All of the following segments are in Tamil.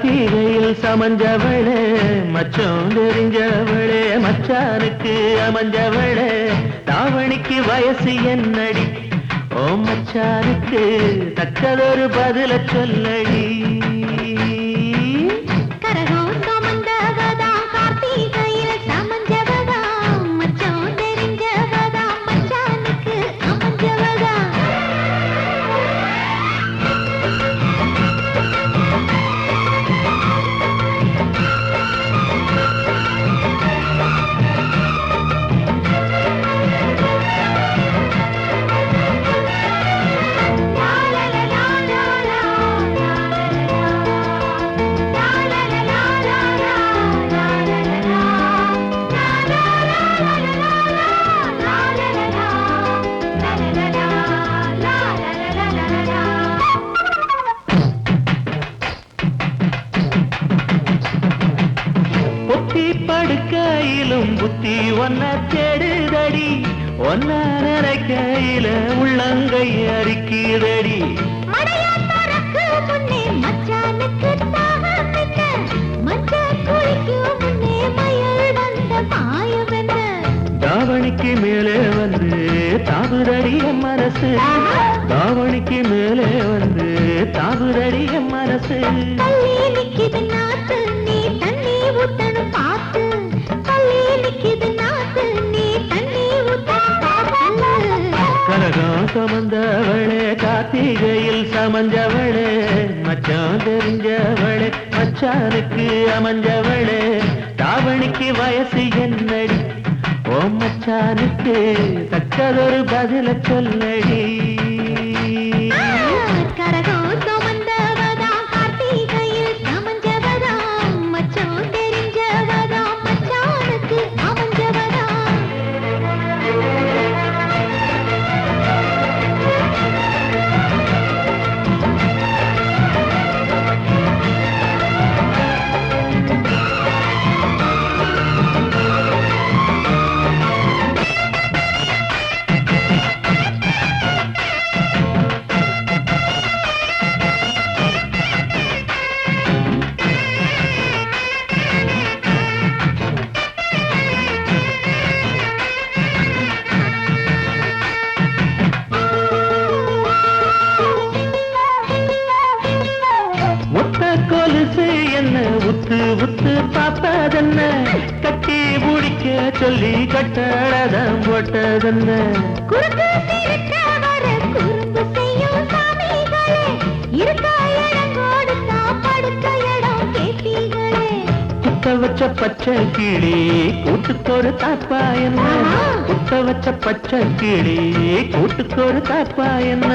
கார்த்திகையில் சமஞ்சவளே மச்சம் தெரிஞ்சவளே மச்சானுக்கு அமைஞ்சவளே தாவணிக்கு வயசு என்னடி ஓ மச்சானுக்கு தக்கதொரு பதில சொல்லடி படுக்கையிலும் புத்தி ஒன்ன தேடுதடி ஒன்ன நினைக்கையில உள்ளங்கை அரிக்குதடி தாவணிக்கு மேலே வந்து தாவுதடிய மனசு தாவணிக்கு மேலே வந்து தாவுதடிய மனசு கனகம் சுமந்தவளே கார்த்திகையில் சமஞ்சவளே மச்சான் தெரிஞ்சவளே மச்சானுக்கு அமைஞ்சவளே தாவணிக்கு வயசு என்னடி ஓ மச்சானுக்கு தக்கதொரு பதில சொல்லடி என்ன உத்து உத்து பார்த்ததென்ன கட்டி முடிக்க சொல்லி கட்டடதம் போட்டதென்ன குத்த வச்ச பச்சை கிளி கூட்டுக்கொரு தாப்பா என்ன குத்த வச்ச பச்சை கிளி கூட்டுக்கொரு தாப்பா என்ன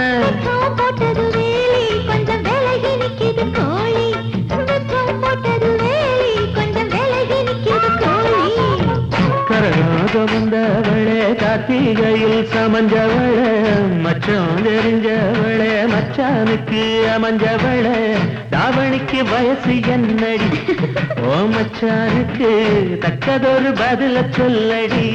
வந்தவளே கார்த்திகையில் சமஞ்சவளே மச்சம் தெரிஞ்சவளே மச்சானுக்கு அமைஞ்சவளே தாவணிக்கு வயசு என்னடி ஓ மச்சானுக்கு தக்கதொரு பதில சொல்லடி